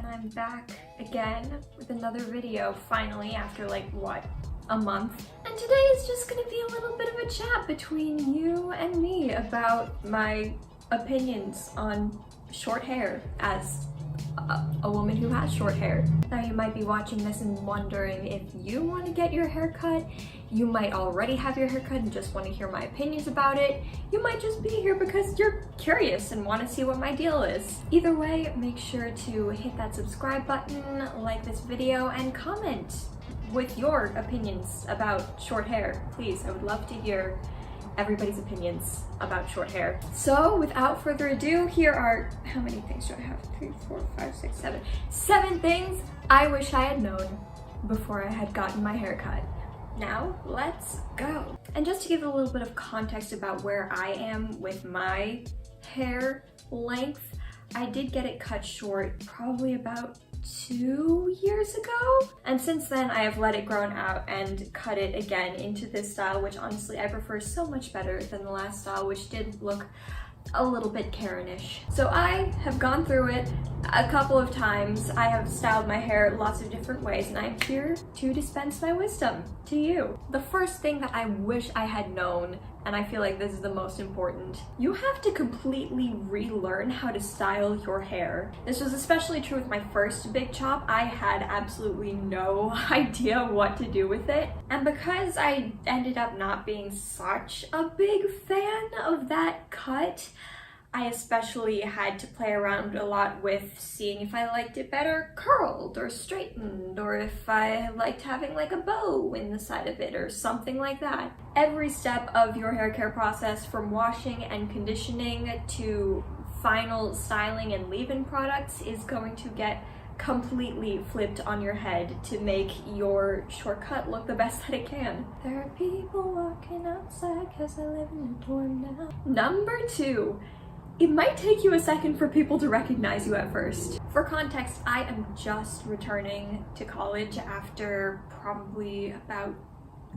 and I'm back again with another video, finally, after like, what, a month? And today is just gonna be a little bit of a chat between you and me about my opinions on short hair as a woman who has short hair. Now you might be watching this and wondering if you want to get your hair cut. You might already have your hair cut and just want to hear my opinions about it. You might just be here because you're curious and want to see what my deal is. Either way, make sure to hit that subscribe button, like this video, and comment with your opinions about short hair. Please, I would love to hear everybody's opinions about short hair. So without further ado, here are, how many things do I have? 3, 4, 5, 6, 7. 7 things I wish I had known before I had gotten my hair cut. Now, let's go. And just to give a little bit of context about where I am with my hair length, I did get it cut short probably about 2 years ago, and since then I have let it grow out and cut it again into this style, which honestly I prefer so much better than the last style, which did look a little bit Karen-ish. So I have gone through it a couple of times. I have styled my hair lots of different ways, and I'm here to dispense my wisdom to you. The first thing that I wish I had known, and I feel like this is the most important, you have to completely relearn how to style your hair. This was especially true with my first big chop. I had absolutely no idea what to do with it. And because I ended up not being such a big fan of that cut, I especially had to play around a lot with seeing if I liked it better curled or straightened, or if I liked having like a bow in the side of it or something like that. Every step of your hair care process, from washing and conditioning to final styling and leave-in products, is going to get completely flipped on your head to make your shortcut look the best that it can. There are people walking outside cause I live in a dorm now. Number 2. It might take you a second for people to recognize you at first. For context, I am just returning to college after probably about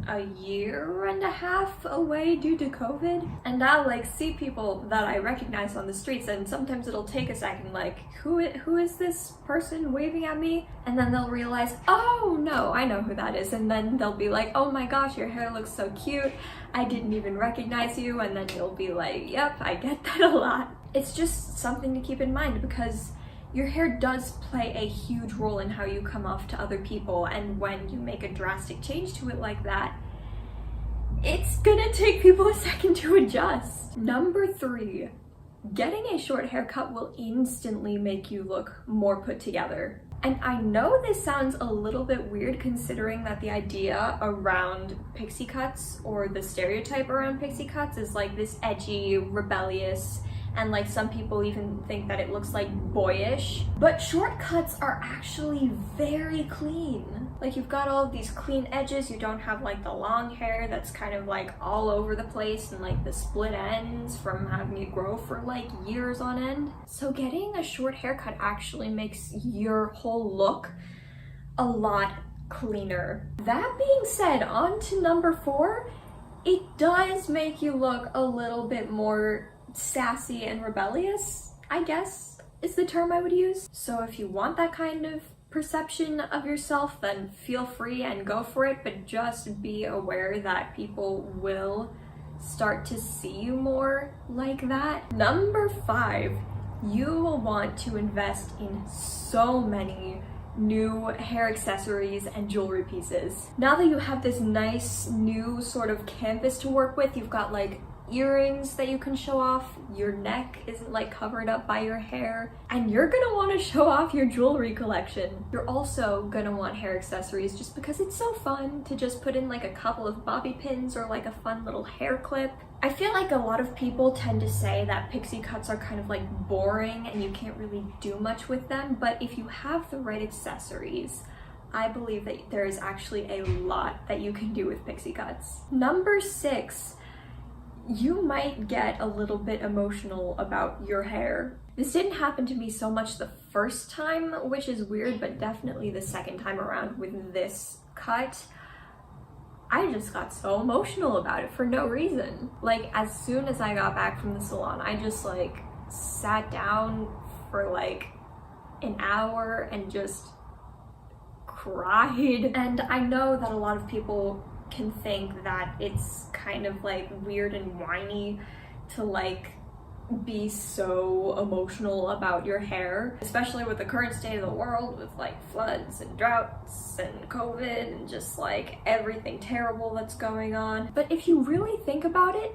a year and a half away due to COVID. And I'll like see people that I recognize on the streets, and sometimes it'll take a second, like, who is this person waving at me? And then they'll realize, oh no, I know who that is. And then they'll be like, oh my gosh, your hair looks so cute. I didn't even recognize you. And then you'll be like, yep, I get that a lot. It's just something to keep in mind, because your hair does play a huge role in how you come off to other people, and when you make a drastic change to it like that, it's gonna take people a second to adjust. Number 3, getting a short haircut will instantly make you look more put together. And I know this sounds a little bit weird, considering that the idea around pixie cuts, or the stereotype around pixie cuts, is like this edgy, rebellious, and like some people even think that it looks like boyish. But short cuts are actually very clean. Like, you've got all of these clean edges, you don't have like the long hair that's kind of like all over the place, and like the split ends from having it grow for like years on end. So getting a short haircut actually makes your whole look a lot cleaner. That being said, on to number 4, it does make you look a little bit more sassy and rebellious, I guess is the term I would use. So if you want that kind of perception of yourself, then feel free and go for it, but just be aware that people will start to see you more like that. Number 5, you will want to invest in so many new hair accessories and jewelry pieces. Now that you have this nice new sort of canvas to work with, you've got like earrings that you can show off, your neck isn't like covered up by your hair, and you're gonna want to show off your jewelry collection. You're also gonna want hair accessories just because it's so fun to just put in like a couple of bobby pins or like a fun little hair clip. I feel like a lot of people tend to say that pixie cuts are kind of like boring and you can't really do much with them, but if you have the right accessories, I believe that there is actually a lot that you can do with pixie cuts. Number 6, you might get a little bit emotional about your hair. This didn't happen to me so much the first time, which is weird, but definitely the second time around with this cut, I just got so emotional about it for no reason. Like, as soon as I got back from the salon, I just like sat down for like an hour and just cried. And I know that a lot of people can think that it's kind of like weird and whiny to like be so emotional about your hair, especially with the current state of the world with like floods and droughts and COVID and just like everything terrible that's going on. But if you really think about it,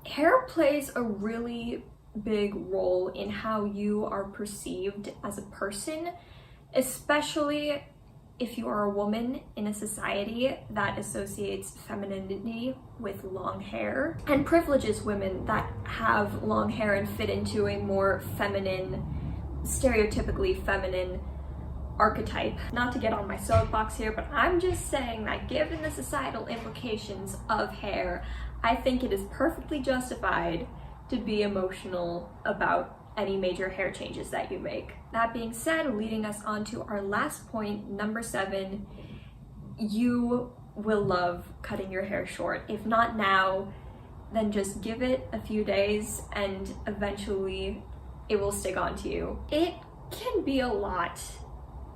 hair plays a really big role in how you are perceived as a person, especially if you are a woman in a society that associates femininity with long hair and privileges women that have long hair and fit into a more feminine, stereotypically feminine archetype. Not to get on my soapbox here, but I'm just saying that given the societal implications of hair, I think it is perfectly justified to be emotional about any major hair changes that you make. That being said, leading us on to our last point, number 7, you will love cutting your hair short. If not now, then just give it a few days and eventually it will stick onto you. It can be a lot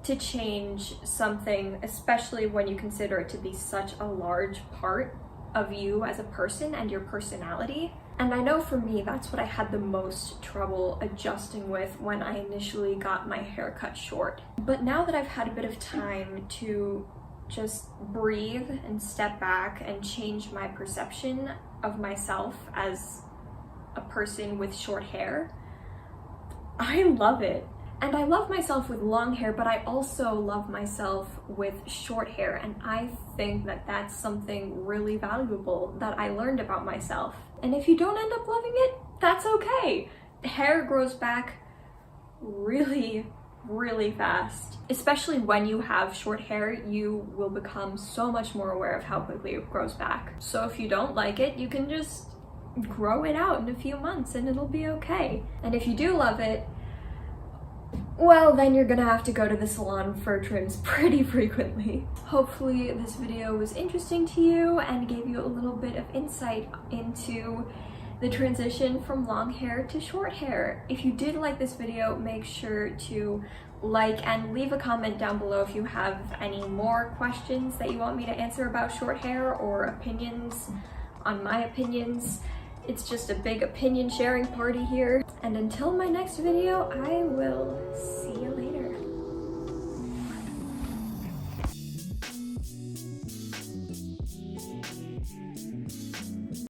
to change something, especially when you consider it to be such a large part of you as a person and your personality. And I know for me, that's what I had the most trouble adjusting with when I initially got my hair cut short. But now that I've had a bit of time to just breathe and step back and change my perception of myself as a person with short hair, I love it. And I love myself with long hair, but I also love myself with short hair. And I think that that's something really valuable that I learned about myself. And if you don't end up loving it, that's okay. Hair grows back really, really fast. Especially when you have short hair, you will become so much more aware of how quickly it grows back. So if you don't like it, you can just grow it out in a few months and it'll be okay. And if you do love it, well, then you're gonna have to go to the salon for trims pretty frequently. Hopefully this video was interesting to you and gave you a little bit of insight into the transition from long hair to short hair. If you did like this video, make sure to like and leave a comment down below if you have any more questions that you want me to answer about short hair or opinions on my opinions. It's just a big opinion sharing party here. And until my next video, I will see you later.